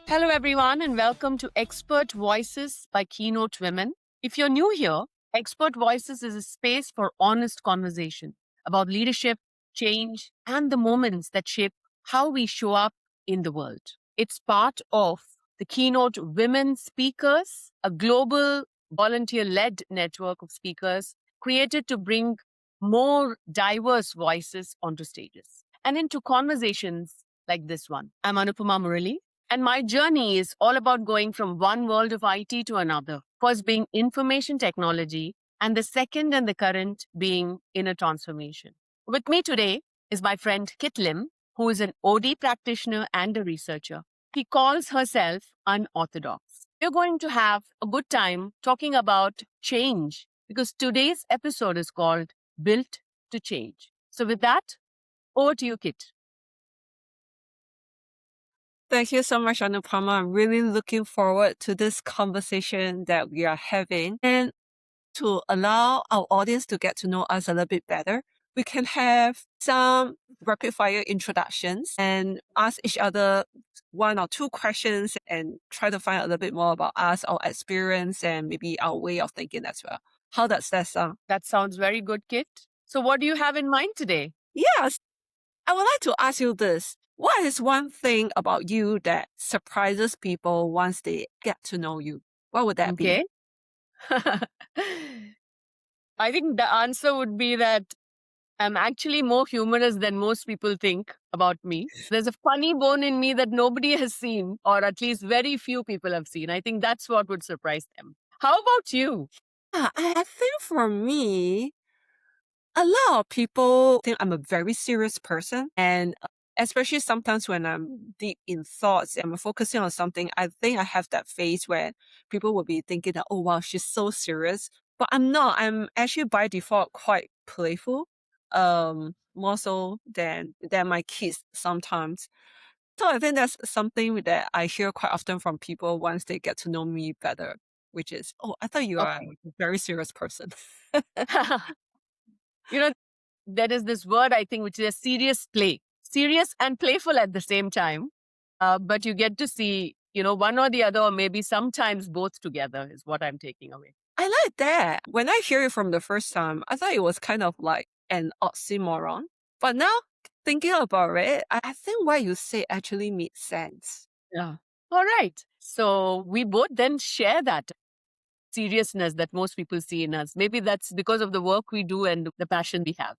Hello, everyone, and welcome to Expert Voices by KeyNote Women. If you're new here, Expert Voices is a space for honest conversation about leadership, change, and the moments that shape how we show up in the world. It's part of the KeyNote Women Speakers, a global volunteer led network of speakers created to bring more diverse voices onto stages and into conversations like this one. I'm Anupama Murali. And my journey is all about going from one world of IT to another. First being information technology, and the second and the current being inner transformation. With me today is my friend Kit Lim, who is an OD practitioner and a researcher. He calls herself unorthodox. We're going to have a good time talking about change because today's episode is called Built to Change. So with that, over to you, Kit. Thank you so much, Anupama. I'm really looking forward to this conversation that we are having. And to allow our audience to get to know us a little bit better, we can have some rapid fire introductions and ask each other one or two questions and try to find a little bit more about us, our experience, and maybe our way of thinking as well. How does that sound? That sounds very good, Kit. So what do you have in mind today? Yes. I would like to ask you this. What is one thing about you that surprises people once they get to know you? What would that be? I think the answer would be that I'm actually more humorous than most people think about me. There's a funny bone in me that nobody has seen, or at least very few people have seen. I think that's what would surprise them. How about you? I think for me, a lot of people think I'm a very serious person. And especially sometimes when I'm deep in thoughts and I'm focusing on something, I think I have that phase where people will be thinking that, oh, wow, she's so serious. But I'm not. I'm actually by default quite playful, more so than my kids sometimes. So I think that's something that I hear quite often from people once they get to know me better, which is, oh, I thought you are a very serious person. There is this word, I think, which is a serious play. Serious and playful at the same time. But you get to see, one or the other, or maybe sometimes both together is what I'm taking away. I like that. When I hear it from the first time, I thought it was kind of like an oxymoron. But now thinking about it, I think what you say actually makes sense. Yeah. All right. So we both then share that seriousness that most people see in us. Maybe that's because of the work we do and the passion we have.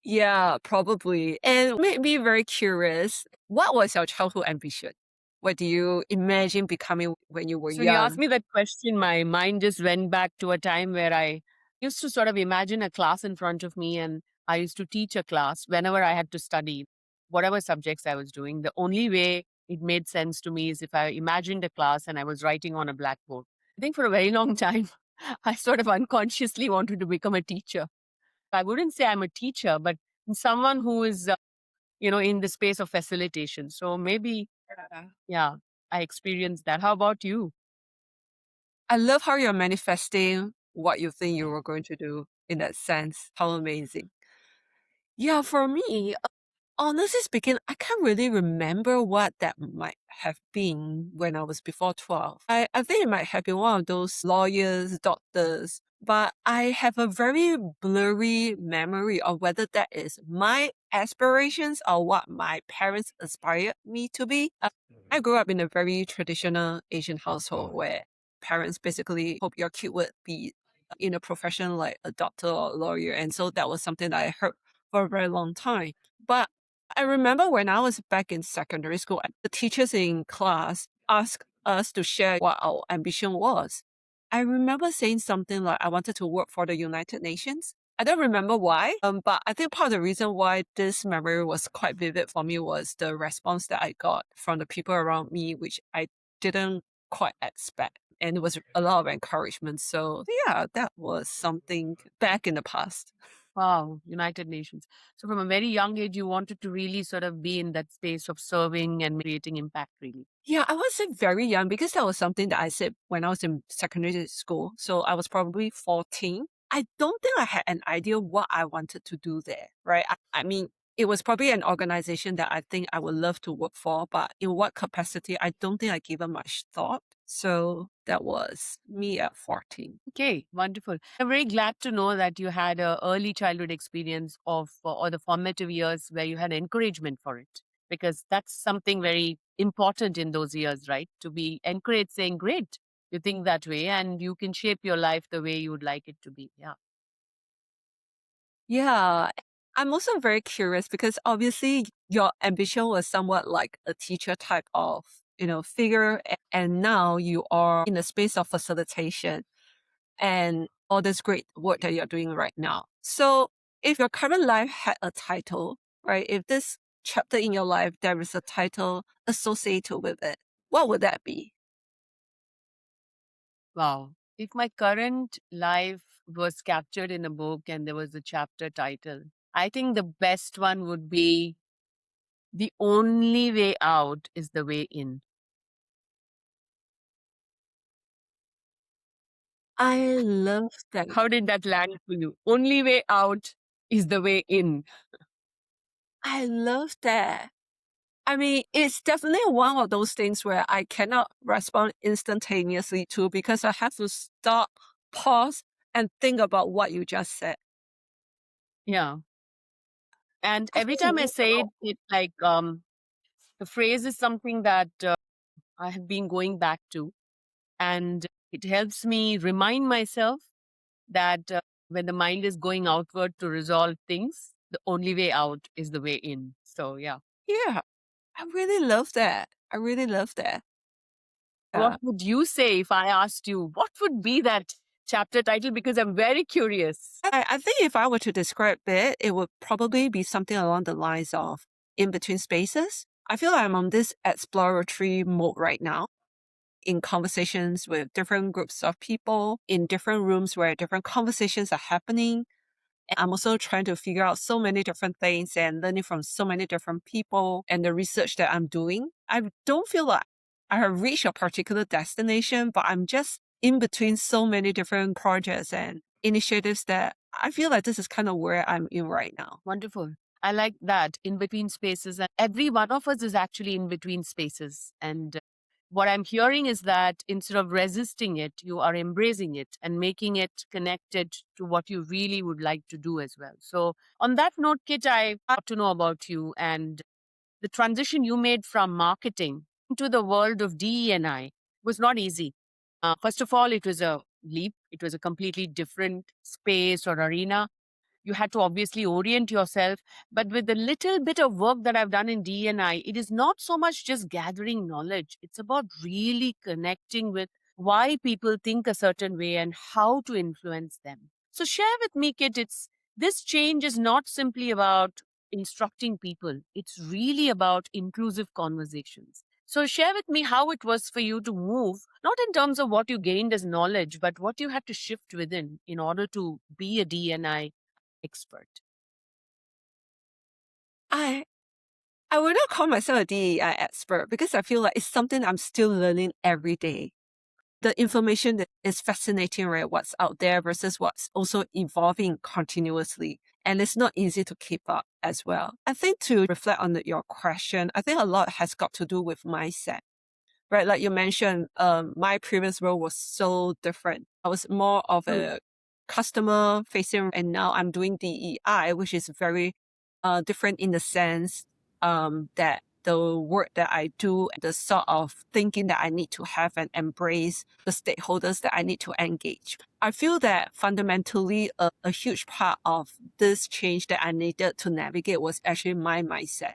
Yeah, probably. And made me very curious. What was your childhood ambition? What do you imagine becoming when you were So young? you asked me that question, my mind just went back to a time where I used to sort of imagine a class in front of me and I used to teach a class whenever I had to study whatever subjects I was doing. The only way it made sense to me is if I imagined a class and I was writing on a blackboard. I think for a very long time, I sort of unconsciously wanted to become a teacher. I wouldn't say I'm a teacher, but someone who is, in the space of facilitation. So maybe, yeah, I experienced that. How about you? I love how you're manifesting what you think you were going to do in that sense. How amazing. Yeah, for me, honestly speaking, I can't really remember what that might have been when I was before 12. I think it might have been one of those lawyers, doctors, but I have a very blurry memory of whether that is my aspirations or what my parents aspired me to be. I grew up in a very traditional Asian household where parents basically hope your kid would be in a profession like a doctor or a lawyer. And so that was something that I heard for a very long time. But I remember when I was back in secondary school, the teachers in class asked us to share what our ambition was. I remember saying something like, I wanted to work for the United Nations. I don't remember why, but I think part of the reason why this memory was quite vivid for me was the response that I got from the people around me, which I didn't quite expect. And it was a lot of encouragement. So yeah, that was something back in the past. Wow, United Nations. So from a very young age, you wanted to really sort of be in that space of serving and creating impact, really. Yeah, I would say very young because that was something that I said when I was in secondary school. So I was probably 14. I don't think I had an idea what I wanted to do there, right? I mean, it was probably an organization that I think I would love to work for, but in what capacity, I don't think I gave it much thought. So that was me at 14. Okay, wonderful. I'm very glad to know that you had a early childhood experience of or the formative years where you had encouragement for it, because that's something very important in those years, right? To be encouraged, saying, "Great, you think that way, and you can shape your life the way you would like it to be." Yeah. Yeah. I'm also very curious because obviously your ambition was somewhat like a teacher type of, figure. And now you are in the space of facilitation and all this great work that you're doing right now. So if your current life had a title, right? If this chapter in your life, there is a title associated with it, what would that be? Wow. If my current life was captured in a book and there was a chapter title, I think the best one would be "The Only Way Out is the Way In." I love that. How did that land for you? Only way out is the way in. I love that. I mean, it's definitely one of those things where I cannot respond instantaneously to because I have to stop, pause, and think about what you just said. Yeah. And I every think it time I means a say lot. it, the phrase is something that I have been going back to, and it helps me remind myself that when the mind is going outward to resolve things, the only way out is the way in. So, yeah. Yeah, I really love that. I really love that. What Yeah. would you say if I asked you what would be that chapter title? Because I'm very curious. I think if I were to describe it would probably be something along the lines of in between spaces. I feel like I'm on this exploratory mode right now in conversations with different groups of people in different rooms where different conversations are happening. And I'm also trying to figure out so many different things and learning from so many different people and the research that I'm doing. I don't feel like I have reached a particular destination, but I'm just in between so many different projects and initiatives that I feel like this is kind of where I'm in right now. Wonderful. I like that in between spaces. And every one of us is actually in between spaces. And what I'm hearing is that instead of resisting it, you are embracing it and making it connected to what you really would like to do as well. So, on that note, Kit, I got to know about you and the transition you made from marketing into the world of DE&I was not easy. First of all, it was a leap, it was a completely different space or arena. You had to obviously orient yourself. But with the little bit of work that I've done in DNI, it is not so much just gathering knowledge. It's about really connecting with why people think a certain way and how to influence them. So share with me, Kit, this change is not simply about instructing people. It's really about inclusive conversations. So share with me how it was for you to move, not in terms of what you gained as knowledge, but what you had to shift within in order to be a DNI expert. I I would not call myself a DEI expert because I feel like it's something I'm still learning every day. The information that is fascinating, right? What's out there versus what's also evolving continuously. And it's not easy to keep up as well. I think to reflect on your question, I think a lot has got to do with mindset, right? Like you mentioned, my previous role was so different. I was more of Hmm. a customer facing, and now I'm doing DEI, which is very different in the sense that the work that I do, the sort of thinking that I need to have and embrace, the stakeholders that I need to engage. I feel that fundamentally a huge part of this change that I needed to navigate was actually my mindset.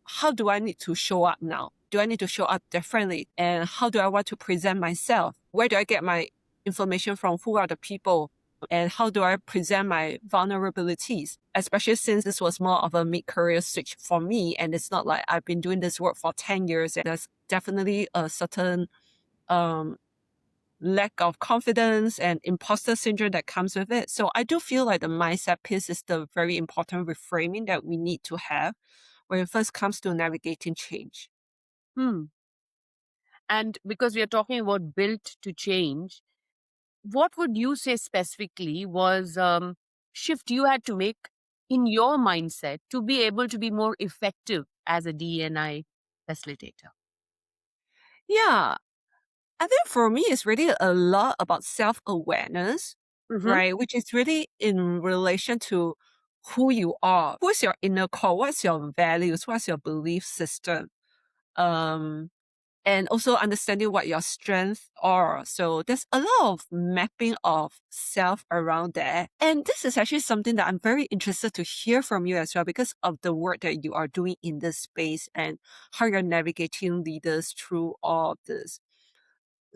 How do I need to show up now? Do I need to show up differently? And how do I want to present myself? Where do I get my information from? Who are the people? And how do I present my vulnerabilities? Especially since this was more of a mid-career switch for me. And it's not like I've been doing this work for 10 years. And there's definitely a certain lack of confidence and imposter syndrome that comes with it. So I do feel like the mindset piece is the very important reframing that we need to have when it first comes to navigating change. Hmm. And because we are talking about built to change, what would you say specifically was shift you had to make in your mindset to be able to be more effective as a DNI facilitator? Yeah. I think for me, it's really a lot about self-awareness, Mm-hmm. right? Which is really in relation to who you are. Who's your inner core? What's your values? What's your belief system? Um, and also understanding what your strengths are. So there's a lot of mapping of self around that. And this is actually something that I'm very interested to hear from you as well because of the work that you are doing in this space and how you're navigating leaders through all this.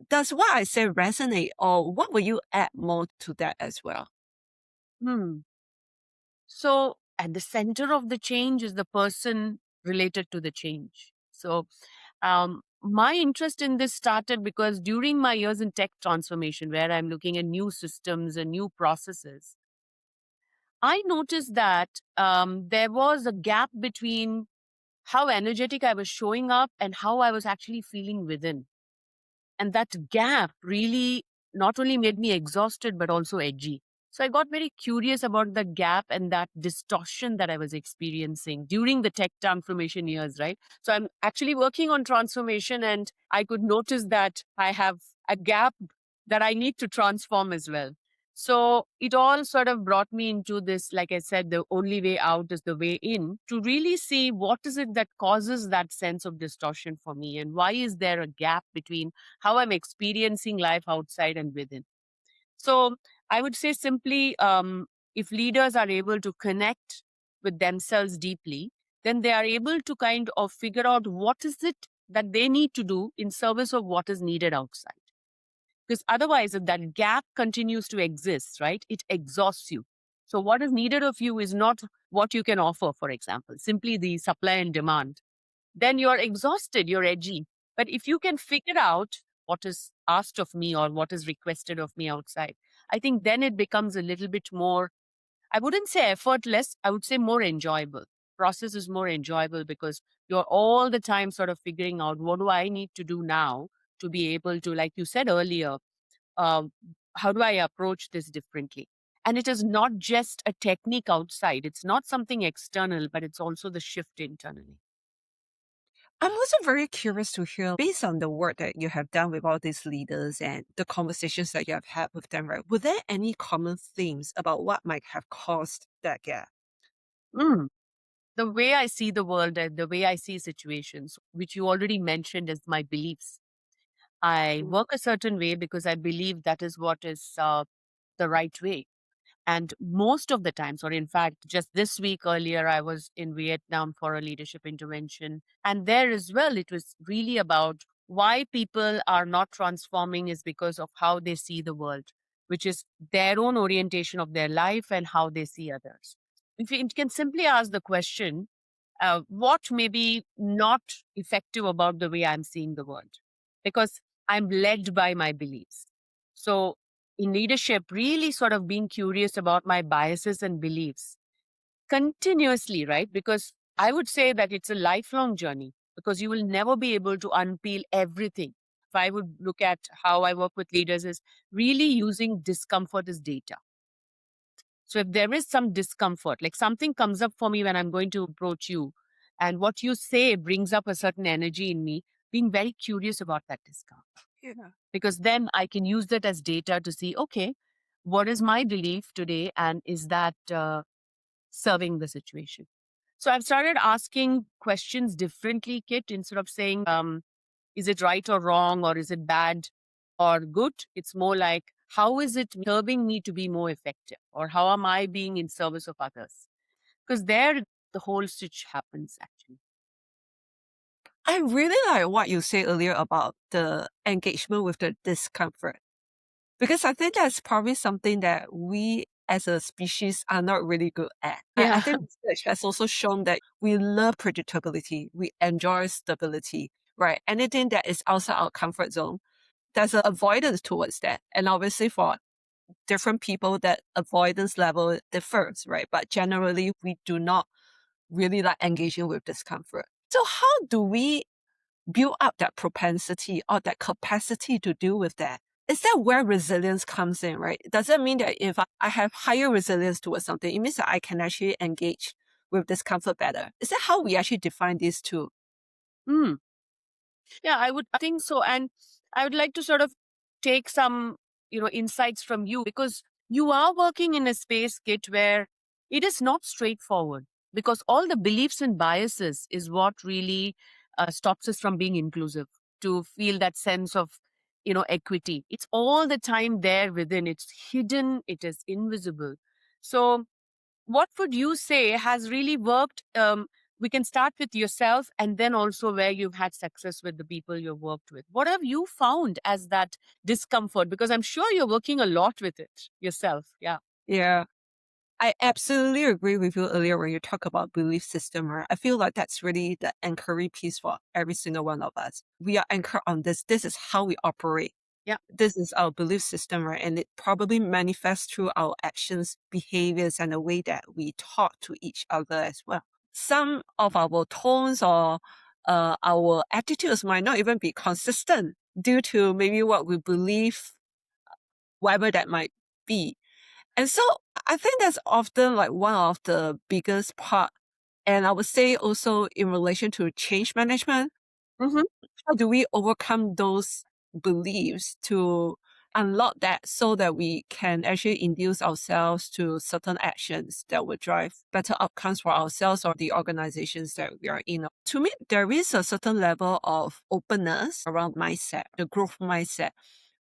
Does what I say resonate, or what will you add more to that as well? Hmm. So, at the center of the change is the person related to the change. So, my interest in this started because during my years in tech transformation, where I'm looking at new systems and new processes, I noticed that there was a gap between how energetic I was showing up and how I was actually feeling within. And that gap really not only made me exhausted, but also edgy. So I got very curious about the gap and that distortion that I was experiencing during the tech transformation years, right? So I'm actually working on transformation and I could notice that I have a gap that I need to transform as well. So it all sort of brought me into this, like I said, the only way out is the way in, to really see what is it that causes that sense of distortion for me and why is there a gap between how I'm experiencing life outside and within. So I would say simply, if leaders are able to connect with themselves deeply, then they are able to kind of figure out what is it that they need to do in service of what is needed outside. Because otherwise, if that gap continues to exist, right, it exhausts you. So what is needed of you is not what you can offer, for example, simply the supply and demand. Then you're exhausted, you're edgy. But if you can figure out what is asked of me or what is requested of me outside, I think then it becomes a little bit more, I wouldn't say effortless, I would say more enjoyable. Process is more enjoyable because you're all the time sort of figuring out what do I need to do now to be able to, like you said earlier, um, how do I approach this differently? And it is not just a technique outside, it's not something external, but it's also the shift internally. I'm also very curious to hear, based on the work that you have done with all these leaders and the conversations that you have had with them, right? Were there any common themes about what might have caused that gap? Mm. The way I see the world and the way I see situations, which you already mentioned as my beliefs. I Mm. work a certain way because I believe that is what is the right way. And most of the times, or in fact, just this week earlier, I was in Vietnam for a leadership intervention. And there as well, it was really about why people are not transforming is because of how they see the world, which is their own orientation of their life and how they see others. If you can simply ask the question, what may be not effective about the way I'm seeing the world? Because I'm led by my beliefs. So, in leadership, really sort of being curious about my biases and beliefs continuously, right? Because I would say that it's a lifelong journey because you will never be able to unpeel everything. If I would look at how I work with leaders, is really using discomfort as data. So if there is some discomfort, like something comes up for me when I'm going to approach you, and what you say brings up a certain energy in me, being very curious about that discomfort. Yeah. Because then I can use that as data to see, okay, what is my belief today? And is that serving the situation? So I've started asking questions differently, Kit, instead of saying, is it right or wrong, or is it bad or good? It's more like, how is it serving me to be more effective? Or how am I being in service of others? Because there, the whole switch happens actually. I really like what you said earlier about the engagement with the discomfort, because I think that's probably something that we as a species are not really good at. I Yeah. think research has also shown that we love predictability, we enjoy stability, right? Anything that is outside our comfort zone, there's an avoidance towards that. And obviously for different people, that avoidance level differs, right? But generally, we do not really like engaging with discomfort. So how do we build up that propensity or that capacity to deal with that? is that where resilience comes in, right? Does it mean that if I have higher resilience towards something, it means that I can actually engage with discomfort better? Is that how we actually define these two? Hmm. Yeah, I would think so. And I would like to sort of take some, insights from you, because you are working in a space, Kit, where it is not straightforward, because all the beliefs and biases is what really stops us from being inclusive, to feel that sense of, equity. It's all the time there within. It's hidden. It is invisible. So what would you say has really worked? We can start with yourself, and then also where you've had success with the people you've worked with. What have you found as that discomfort? Because I'm sure you're working a lot with it yourself. Yeah. Yeah. I absolutely agree with you earlier when you talk about belief system, right? I feel like that's really the anchoring piece for every single one of us. We are anchored on this. This is how we operate. Yeah. This is our belief system, right? And it probably manifests through our actions, behaviors, and the way that we talk to each other as well. Some of our tones or our attitudes might not even be consistent due to maybe what we believe, whatever that might be. And so I think that's often like one of the biggest part. And I would say also in relation to change management, Mm-hmm. how do we overcome those beliefs to unlock that so that we can actually induce ourselves to certain actions that will drive better outcomes for ourselves or the organizations that we are in? To me, there is a certain level of openness around mindset, the growth mindset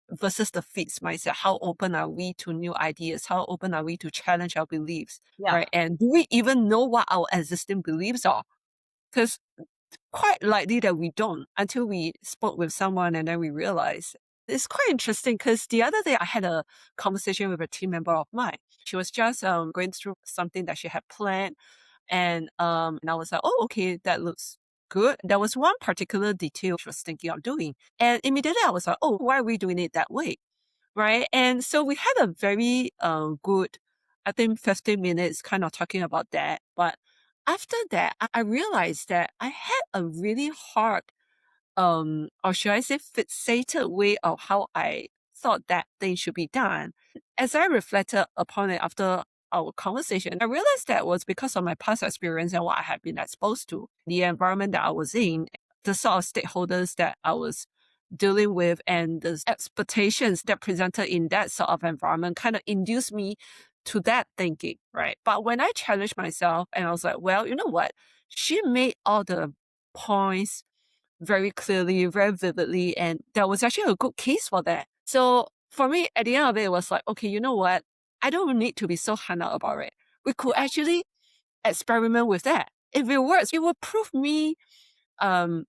versus the fixed mindset. How open are we to new ideas? How open are we to challenge our beliefs? Yeah. Right. And do we even know what our existing beliefs are? Because quite likely that we don't until we spoke with someone and then we realized. It's quite interesting because the other day I had a conversation with a team member of mine. She was just going through something that she had planned, and I was like, oh, okay, that looks good. There was one particular detail she was thinking of doing, and immediately I was like, oh, why are we doing it that way? Right. And so we had a very good, I think 15 minutes kind of talking about that. But after that, I realized that I had a really hard, or should I say fixated way of how I thought that thing should be done. As I reflected upon it after our conversation, I realized that was because of my past experience and what I had been exposed to, the environment that I was in, the sort of stakeholders that I was dealing with, and the expectations that presented in that sort of environment kind of induced me to that thinking, right? But when I challenged myself and I was like, well, you know what? She made all the points very clearly, very vividly, and there was actually a good case for that. So for me, at the end of it, it was like, okay, you know what? I don't need to be so hung out about it. We could actually experiment with that. If it works, it will prove me wrong.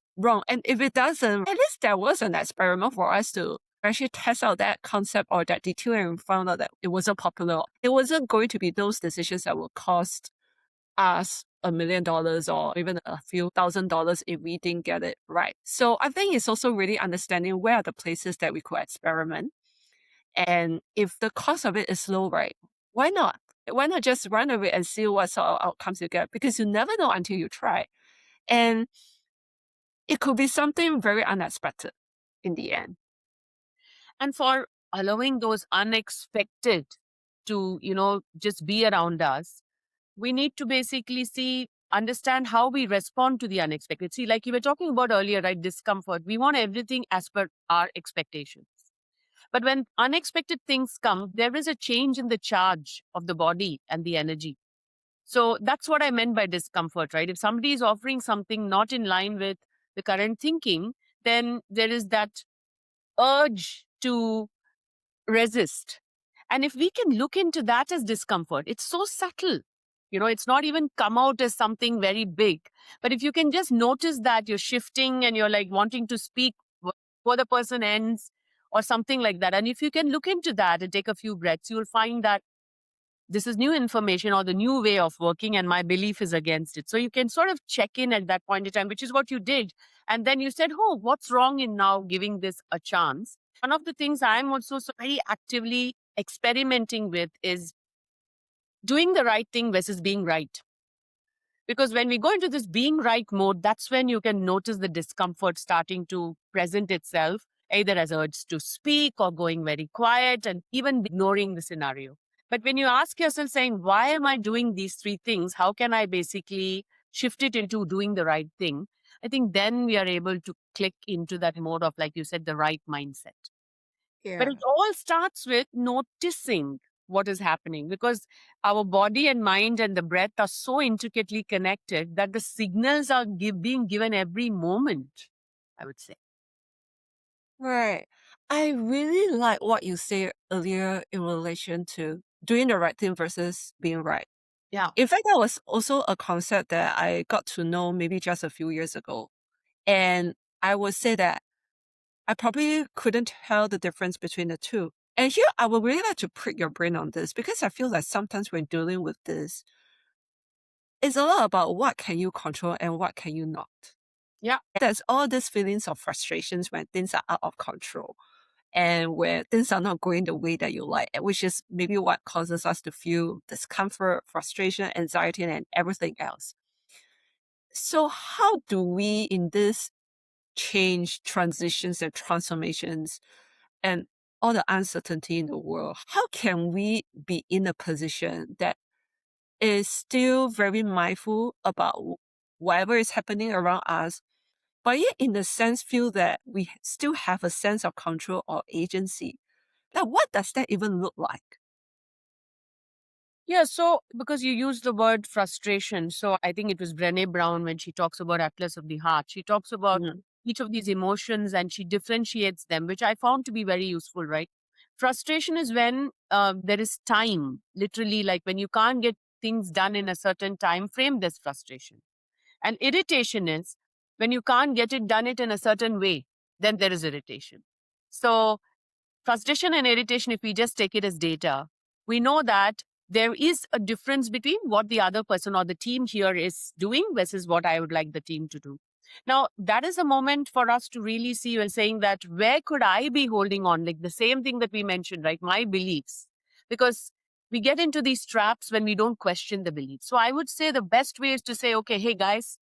And if it doesn't, at least there was an experiment for us to actually test out that concept or that detail and found out that it wasn't popular. It wasn't going to be those decisions that will cost us $1 million or even a few $1,000s if we didn't get it right. So I think it's also really understanding where are the places that we could experiment. And if the cost of it is low, right, why not? Why not just run with it and see what sort of outcomes you get? Because you never know until you try. And it could be something very unexpected in the end. And for allowing those unexpected to, just be around us, we need to basically understand how we respond to the unexpected. See, like you were talking about earlier, right? Discomfort. We want everything as per our expectations. But when unexpected things come, there is a change in the charge of the body and the energy. So that's what I meant by discomfort, right? If somebody is offering something not in line with the current thinking, then there is that urge to resist. And if we can look into that as discomfort, it's so subtle. It's not even come out as something very big. But if you can just notice that you're shifting and you're like wanting to speak before the person ends or something like that. And if you can look into that and take a few breaths, you'll find that this is new information or the new way of working and my belief is against it. So you can sort of check in at that point in time, which is what you did. And then you said, oh, what's wrong in now giving this a chance? One of the things I'm also very actively experimenting with is doing the right thing versus being right. Because when we go into this being right mode, that's when you can notice the discomfort starting to present itself. either as urge to speak or going very quiet and even ignoring the scenario. But when you ask yourself saying, why am I doing these three things? How can I basically shift it into doing the right thing? I think then we are able to click into that mode of, like you said, the right mindset. But Yeah. it all starts with noticing what is happening, because our body and mind and the breath are so intricately connected that the signals are being given every moment, I would say. Right. I really like what you said earlier in relation to doing the right thing versus being right. Yeah. In fact, that was also a concept that I got to know maybe just a few years ago. And I would say that I probably couldn't tell the difference between the two. And here I would really like to prick your brain on this, because I feel like sometimes when dealing with this, it's a lot about what can you control and what can you not. Yeah. There's all these feelings of frustrations when things are out of control and where things are not going the way that you like, which is maybe what causes us to feel discomfort, frustration, anxiety, and everything else. So how do we, in this change, transitions, and transformations, and all the uncertainty in the world, how can we be in a position that is still very mindful about whatever is happening around us, but yet in a sense feel that we still have a sense of control or agency? Like, what does that even look like? Yeah, so because you used the word frustration, so I think it was Brené Brown when she talks about Atlas of the Heart. She talks about Mm. each of these emotions and she differentiates them, which I found to be very useful, right? Frustration is when there is time, literally, like when you can't get things done in a certain time frame, there's frustration. And irritation is when you can't get it done it in a certain way, then there is irritation. So frustration and irritation, if we just take it as data, we know that there is a difference between what the other person or the team here is doing versus what I would like the team to do. Now, that is a moment for us to really see and saying that where could I be holding on? Like the same thing that we mentioned, right? My beliefs. Because we get into these traps when we don't question the beliefs. So I would say the best way is to say, okay, hey guys,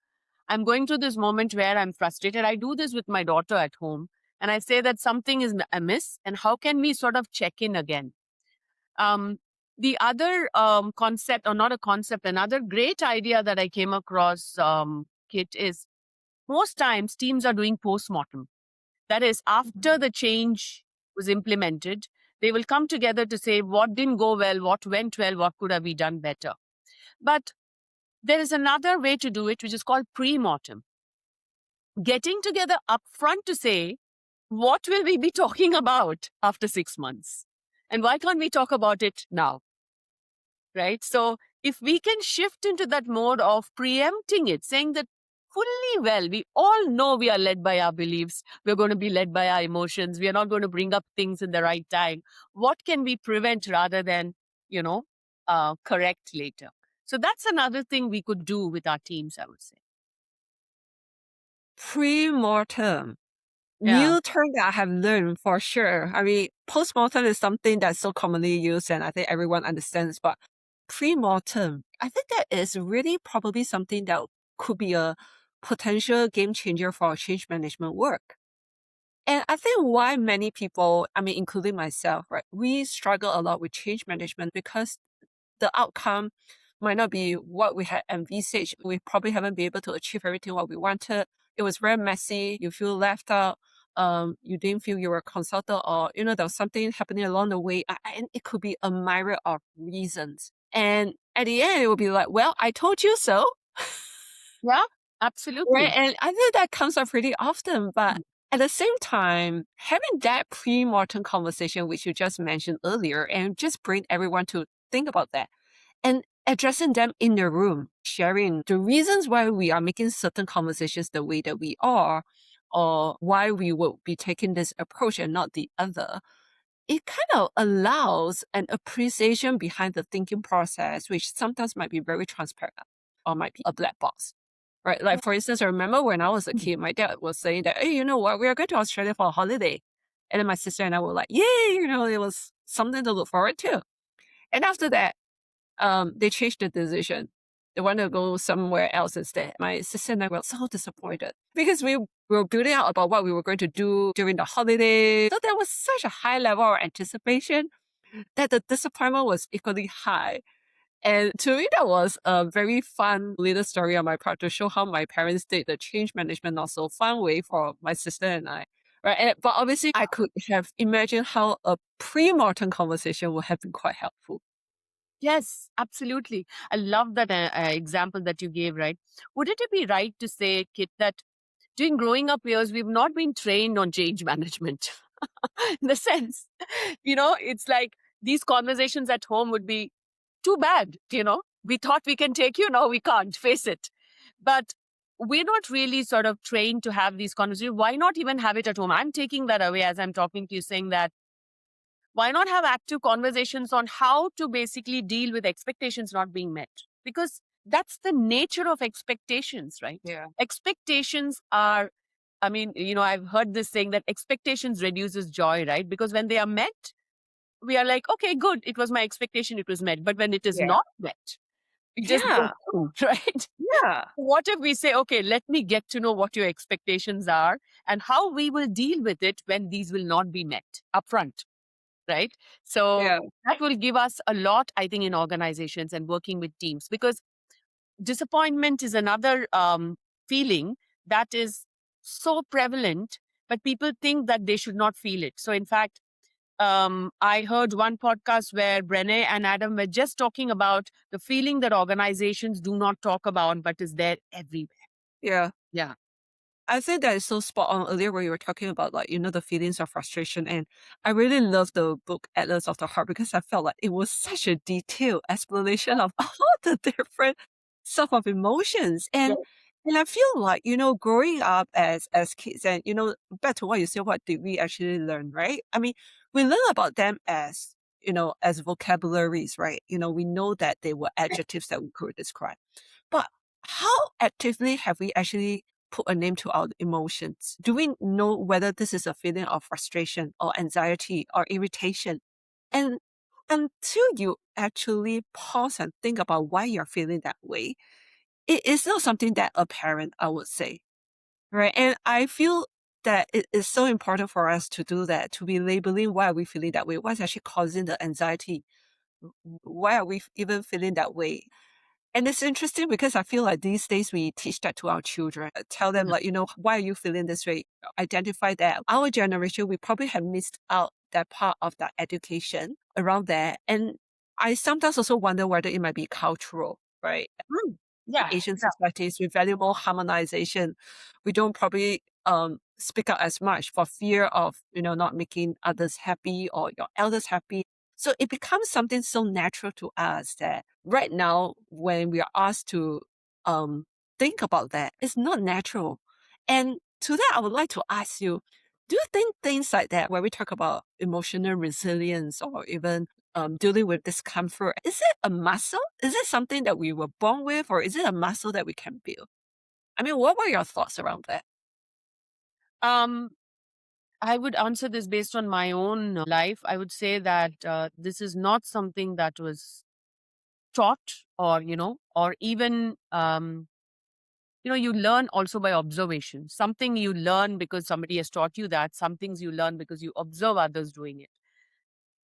I'm going through this moment where I'm frustrated. I do this with my daughter at home and I say that something is amiss and how can we sort of check in again? Um, the other concept, or not a concept, another great idea that I came across, Kit, is most times teams are doing post-mortem. That is, after the change was implemented, they will come together to say what didn't go well, what went well, what could have we done better. But there is another way to do it, which is called pre-mortem. Getting together upfront to say, what will we be talking about after 6 months? And why can't we talk about it now? Right? So if we can shift into that mode of preempting it, saying that fully well, we all know we are led by our beliefs. We're going to be led by our emotions. We are not going to bring up things in the right time. What can we prevent rather than, correct later? So that's another thing we could do with our teams, I would say. Pre-mortem. Yeah. New term that I have learned for sure. I mean, post-mortem is something that's so commonly used and I think everyone understands, but pre-mortem, I think that is really probably something that could be a potential game changer for change management work. And I think why many people, I mean, including myself, right, we struggle a lot with change management because the outcome might not be what we had envisaged. We probably haven't been able to achieve everything what we wanted. It was very messy. You feel left out. You didn't feel you were consulted, or there was something happening along the way, and it could be a myriad of reasons. And at the end, it will be like, "Well, I told you so." Yeah, Right. absolutely. And I think that comes up pretty often, but at the same time, having that pre-mortem conversation, which you just mentioned earlier, and just bring everyone to think about that and addressing them in the room, sharing the reasons why we are making certain conversations the way that we are, or why we will be taking this approach and not the other. It kind of allows an appreciation behind the thinking process, which sometimes might be very transparent or might be a black box. Right. Like, for instance, I remember when I was a kid, my dad was saying that, hey, you know what, we are going to Australia for a holiday. And then my sister and I were like, yay, it was something to look forward to. And after that, they changed the decision. they want to go somewhere else instead. My sister and I were so disappointed because we were building out about what we were going to do during the holiday. So there was such a high level of anticipation that the disappointment was equally high. And to me, that was a very fun little story on my part to show how my parents did the change management not so fun way for my sister and I. Right. But obviously, I could have imagined how a pre-mortem conversation would have been quite helpful. Yes, absolutely. I love that example that you gave, right? Would it be right to say, Kit, that during growing up years, we've not been trained on change management? In the sense, it's like these conversations at home would be too bad. We thought we can take you, now we can't, face it. But we're not really sort of trained to have these conversations. Why not even have it at home? I'm taking that away as I'm talking to you, saying that why not have active conversations on how to basically deal with expectations not being met? Because that's the nature of expectations, right? Yeah. Expectations are, I've heard this saying that expectations reduces joy, right? Because when they are met, we are like, okay, good, it was my expectation, it was met. But when it is Yeah. not met, we just Yeah. go through, right? Yeah. What if we say, okay, let me get to know what your expectations are and how we will deal with it when these will not be met upfront, right? So Yeah. that will give us a lot, I think, in organizations and working with teams, because disappointment is another feeling that is so prevalent, but people think that they should not feel it. So in fact, I heard one podcast where Brené and Adam were just talking about the feeling that organizations do not talk about, but is there everywhere. Yeah. Yeah. I think that is so spot on earlier when you were talking about the feelings of frustration. And I really love the book Atlas of the Heart because I felt like it was such a detailed explanation of all the different sort of emotions. Yeah. And I feel like, growing up as kids and, back to what you said, what did we actually learn, right? I mean, we learn about them as vocabularies, right? We know that they were adjectives that we could describe. But how actively have we actually put a name to our emotions? Do we know whether this is a feeling of frustration or anxiety or irritation? And until you actually pause and think about why you're feeling that way, it is not something that apparent, I would say. Right. And I feel that it is so important for us to do that, to be labeling why are we feeling that way? What's actually causing the anxiety? Why are we even feeling that way? And it's interesting because I feel like these days we teach that to our children, tell them why are you feeling this way? Identify that. Our generation, we probably have missed out that part of the education around that. And I sometimes also wonder whether it might be cultural, right? Yeah. Asian societies, we value more harmonization. We don't probably speak out as much for fear of, not making others happy or your elders happy. So it becomes something so natural to us that right now, when we are asked to think about that, it's not natural. And to that, I would like to ask you, do you think things like that, where we talk about emotional resilience or even dealing with discomfort, is it a muscle? Is it something that we were born with, or is it a muscle that we can build? I mean, what were your thoughts around that? Um, I would answer this based on my own life. I would say that this is not something that was taught, or even, you learn also by observation. Something you learn because somebody has taught you that. Some things you learn because you observe others doing it.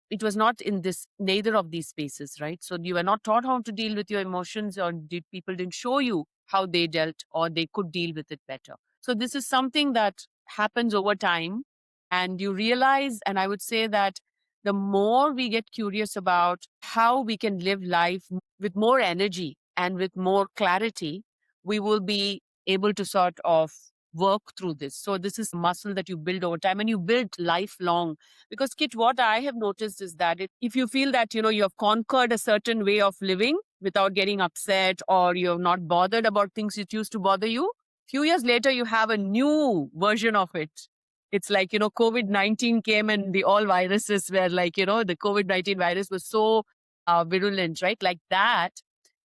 It was not in neither of these spaces, right? So you were not taught how to deal with your emotions, or people didn't show you how they dealt or they could deal with it better. So this is something that happens over time, and you realize, and I would say that the more we get curious about how we can live life with more energy and with more clarity, we will be able to sort of work through this. So this is muscle that you build over time and you build lifelong. Because Kit, what I have noticed is that if you feel that, you have conquered a certain way of living without getting upset, or you're not bothered about things that used to bother you, few years later, you have a new version of it. It's like, COVID-19 came and the all viruses were like, the COVID-19 virus was so virulent, right? Like that.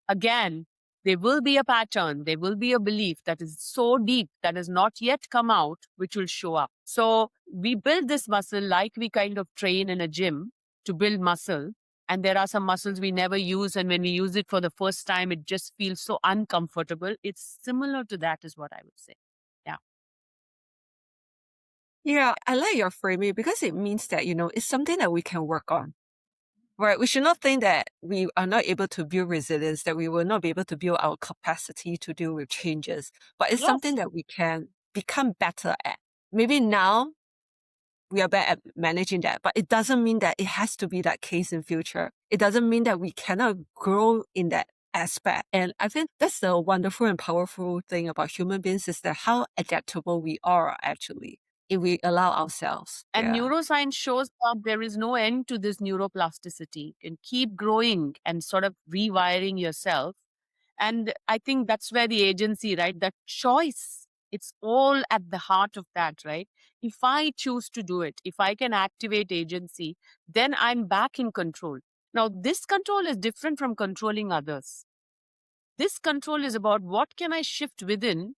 Again, there will be a pattern, there will be a belief that is so deep that has not yet come out, which will show up. So we build this muscle like we kind of train in a gym to build muscle. And there are some muscles we never use. And when we use it for the first time, it just feels so uncomfortable. It's similar to that, is what I would say. Yeah. Yeah, I like your framing because it means that, it's something that we can work on. Right. We should not think that we are not able to build resilience, that we will not be able to build our capacity to deal with changes. But it's something Yes. that we can become better at. Maybe now we are bad at managing that, but it doesn't mean that it has to be that case in future. It doesn't mean that we cannot grow in that aspect. And I think that's the wonderful and powerful thing about human beings is that how adaptable we are actually if we allow ourselves. And Yeah. neuroscience shows that there is no end to this neuroplasticity. You can keep growing and sort of rewiring yourself. And I think that's where the agency, right? That choice, it's all at the heart of that, right? If I choose to do it, if I can activate agency, then I'm back in control. Now, this control is different from controlling others. This control is about what can I shift within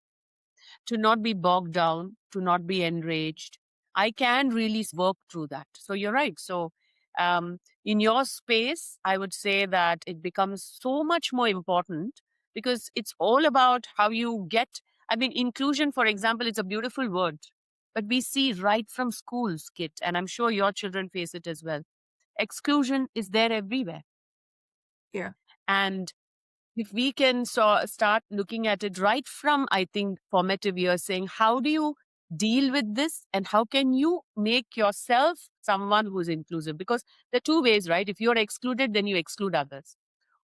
to not be bogged down, to not be enraged. I can really work through that. So you're right. So in your space, I would say that it becomes so much more important because it's all about how you get. I mean, inclusion, for example, it's a beautiful word, but we see right from schools, Kit, and I'm sure your children face it as well. Exclusion is there everywhere. Yeah. And if we can start looking at it right from, I think, formative years, saying, how do you deal with this and how can you make yourself someone who's inclusive? Because there are two ways, right? If you're excluded, then you exclude others.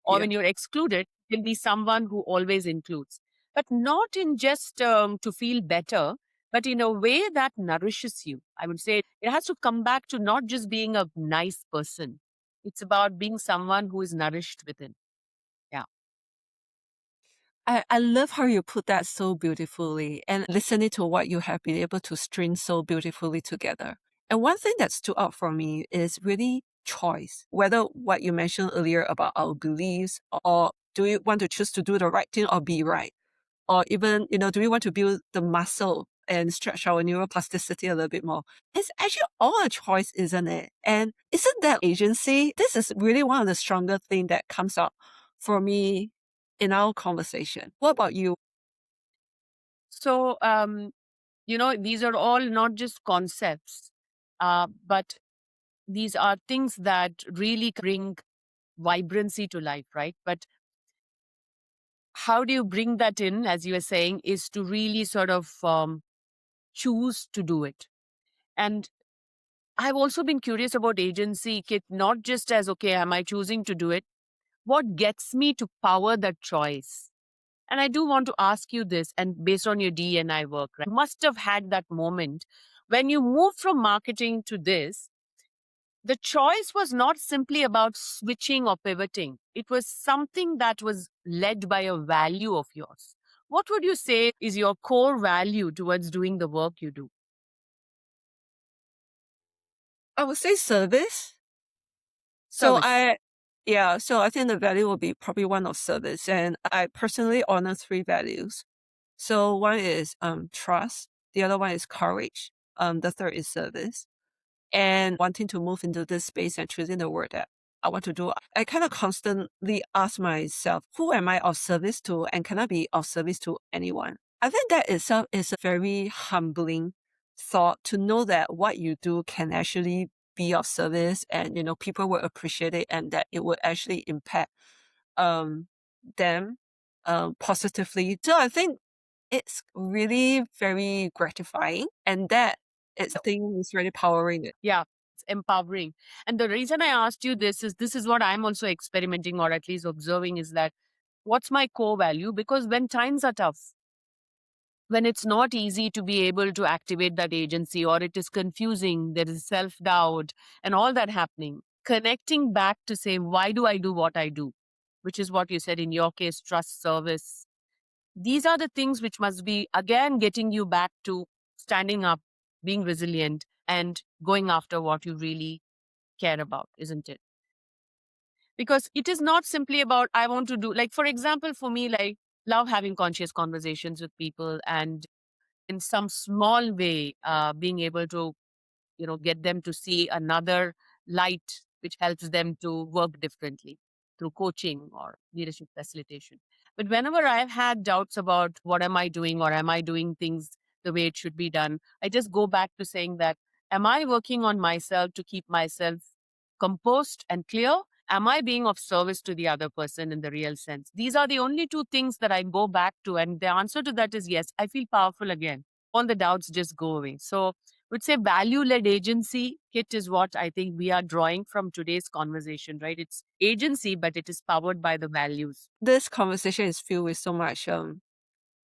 Or Yeah. when you're excluded, you can be someone who always includes. But not in just to feel better, but in a way that nourishes you. I would say it has to come back to not just being a nice person. It's about being someone who is nourished within. Yeah. I love how you put that so beautifully and listening to what you have been able to string so beautifully together. And one thing that stood out for me is really choice, whether what you mentioned earlier about our beliefs or do we want to choose to do the right thing or be right? Or even, do we want to build the muscle and stretch our neuroplasticity a little bit more? It's actually all a choice, isn't it? And isn't that agency? This is really one of the stronger things that comes up for me in our conversation. What about you? So, these are all not just concepts, but these are things that really bring vibrancy to life, right? But how do you bring that in, as you were saying, is to really sort of choose to do it. And I've also been curious about agency, Kit, not just as, okay, am I choosing to do it? What gets me to power that choice? And I do want to ask you this, and based on your D&I work, right? You must have had that moment when you moved from marketing to this. The choice was not simply about switching or pivoting. It was something that was led by a value of yours. What would you say is your core value towards doing the work you do? I would say service. So Service. I think the value will be probably one of service. And I personally honor three values. So one is trust, the other one is courage, the third is service. And wanting to move into this space and choosing the word that I want to do, I kind of constantly ask myself, who am I of service to and can I be of service to anyone? I think that itself is a very humbling thought to know that what you do can actually be of service and, people will appreciate it and that it will actually impact um, them positively. So I think it's really very gratifying and that it's a thing is really powering it. Yeah, it's empowering. And the reason I asked you this is what I'm also experimenting or at least observing is that what's my core value? Because when times are tough, when it's not easy to be able to activate that agency or it is confusing, there is self doubt and all that happening, connecting back to say, why do I do what I do? Which is what you said in your case, trust, service. These are the things which must be, again, getting you back to standing up, being resilient, and going after what you really care about, isn't it? Because it is not simply about, I want to do, like, for example, for me, like, love having conscious conversations with people and in some small way, being able to, get them to see another light which helps them to work differently through coaching or leadership facilitation. But whenever I've had doubts about what am I doing or am I doing things the way it should be done, I just go back to saying that, am I working on myself to keep myself composed and clear? Am I being of service to the other person in the real sense? These are the only two things that I go back to. And the answer to that is yes, I feel powerful again. All the doubts just go away. So, would say value led agency, Kit, is what I think we are drawing from today's conversation, right? It's agency, but it is powered by the values. This conversation is filled with so much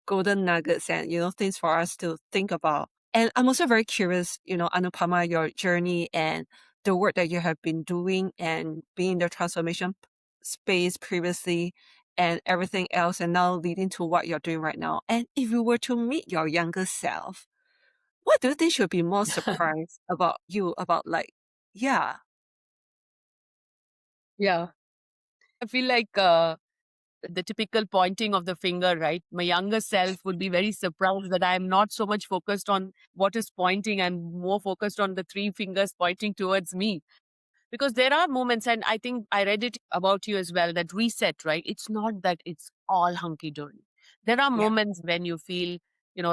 golden nuggets and, things for us to think about. And I'm also very curious, Anupama, your journey and the work that you have been doing and being in the transformation space previously and everything else, and now leading to what you're doing right now. And if you were to meet your younger self, what do you think should be more surprised about you about yeah. Yeah. I feel like the typical pointing of the finger, right? My younger self would be very surprised that I'm not so much focused on what is pointing. I'm more focused on the three fingers pointing towards me. Because there are moments, and I think I read it about you as well, that reset, right? It's not that it's all hunky dory. There are Yeah. moments when you feel,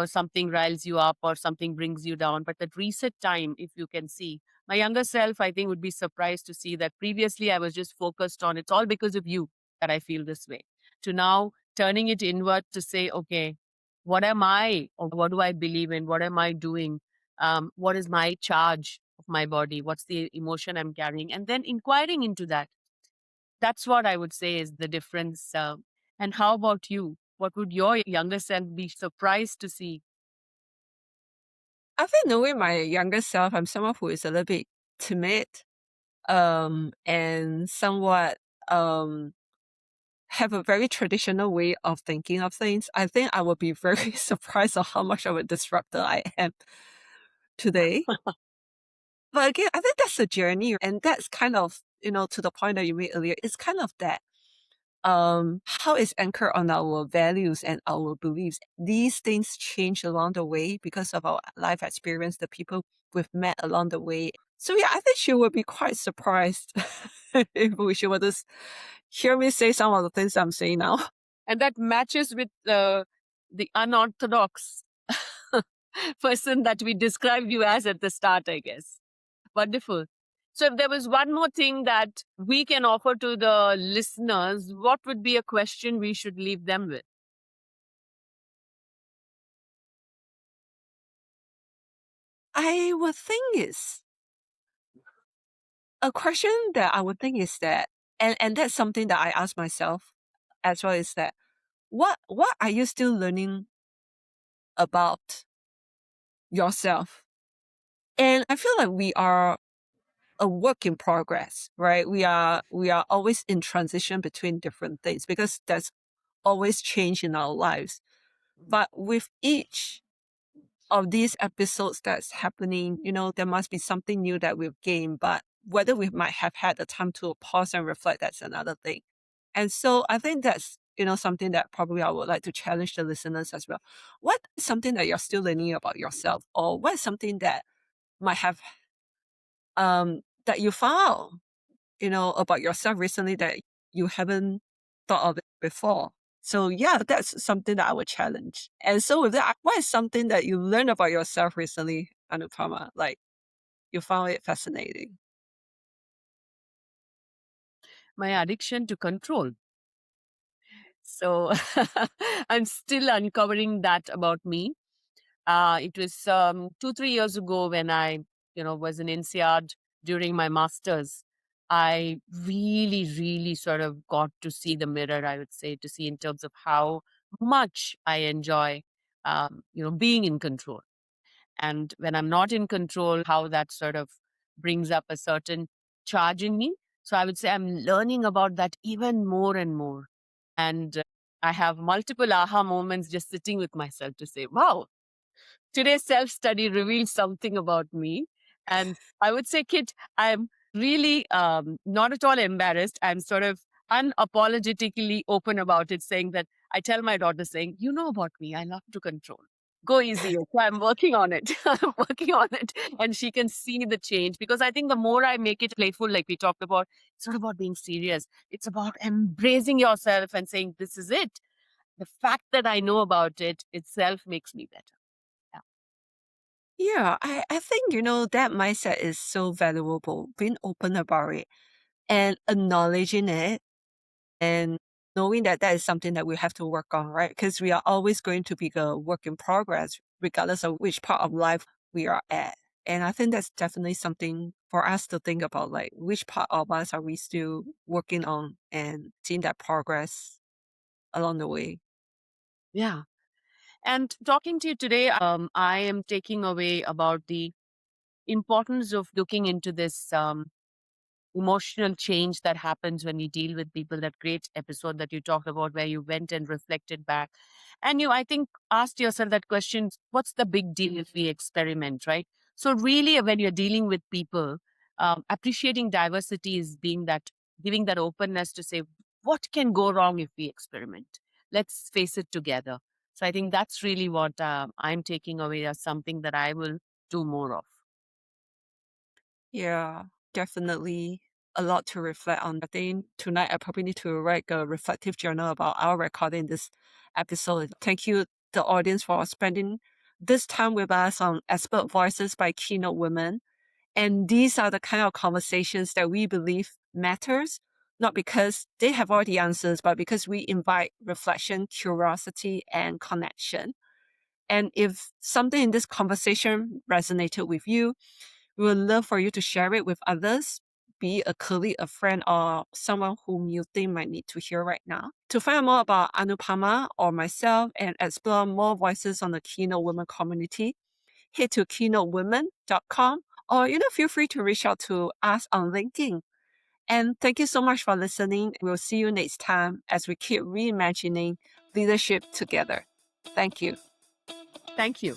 something riles you up or something brings you down. But that reset time, if you can see, my younger self, I think, would be surprised to see that previously I was just focused on it's all because of you that I feel this way. To now turning it inward to say, okay, what am I, or what do I believe in? What am I doing? What is my charge of my body? What's the emotion I'm carrying? And then inquiring into that. That's what I would say is the difference. And how about you? What would your younger self be surprised to see? I think knowing my younger self, I'm someone who is a little bit timid, and somewhat have a very traditional way of thinking of things. I think I would be very surprised of how much of a disruptor I am today. But again, I think that's a journey, and that's kind of, to the point that you made earlier, it's kind of that how it's anchored on our values and our beliefs. These things change along the way because of our life experience, the people we've met along the way. So yeah, I think she would be quite surprised if she were to hear me say some of the things I'm saying now. And that matches with the unorthodox person that we described you as at the start, I guess. Wonderful. So, if there was one more thing that we can offer to the listeners, what would be a question we should leave them with? I would think is a question that I would think is that, and that's something that I ask myself as well, is that what are you still learning about yourself? And I feel like we are a work in progress, right? We are always in transition between different things because there's always change in our lives. But with each of these episodes that's happening, there must be something new that we've gained, but whether we might have had the time to pause and reflect, that's another thing. And so I think that's, something that probably I would like to challenge the listeners as well. What is something that you're still learning about yourself? Or what is something that might have, that you found, about yourself recently that you haven't thought of it before? So yeah, that's something that I would challenge. And so with that, what is something that you learned about yourself recently, Anupama? Like you found it fascinating. My addiction to control. So, I'm still uncovering that about me. It was 2, 3 years ago when I, was in INSEAD during my master's. I really, really sort of got to see the mirror, I would say, to see in terms of how much I enjoy, being in control. And when I'm not in control, how that sort of brings up a certain charge in me. So I would say I'm learning about that even more and more. And I have multiple aha moments just sitting with myself to say, wow, today's self study reveals something about me. And I would say, Kit, I'm really not at all embarrassed. I'm sort of unapologetically open about it, saying that I tell my daughter, saying, you know about me, I love to control. go easy. So I'm working on it. I'm working on it. And she can see the change because I think the more I make it playful, like we talked about, it's not about being serious. It's about embracing yourself and saying, this is it. The fact that I know about it itself makes me better. Yeah. Yeah, I think, that mindset is so valuable, being open about it and acknowledging it and knowing that that is something that we have to work on, right? Because we are always going to be a work in progress, regardless of which part of life we are at. And I think that's definitely something for us to think about, like which part of us are we still working on and seeing that progress along the way. Yeah. And talking to you today, I am taking away about the importance of looking into this emotional change that happens when you deal with people. That great episode that you talked about where you went and reflected back and you, I think, asked yourself that question, what's the big deal if we experiment, right? So really when you're dealing with people, appreciating diversity is being that, giving that openness to say what can go wrong if we experiment, let's face it together. So I think that's really what I'm taking away as something that I will do more of. Yeah, definitely a lot to reflect on. I think tonight I probably need to write a reflective journal about our recording this episode. Thank you, the audience, for spending this time with us on Expert Voices by Keynote Women. And these are the kind of conversations that we believe matters, not because they have all the answers, but because we invite reflection, curiosity, and connection. And if something in this conversation resonated with you, we would love for you to share it with others, be it a colleague, a friend, or someone whom you think might need to hear right now. To find out more about Anupama or myself and explore more voices on the Keynote Women community, head to keynotewomen.com or feel free to reach out to us on LinkedIn. And thank you so much for listening. We'll see you next time as we keep reimagining leadership together. Thank you. Thank you.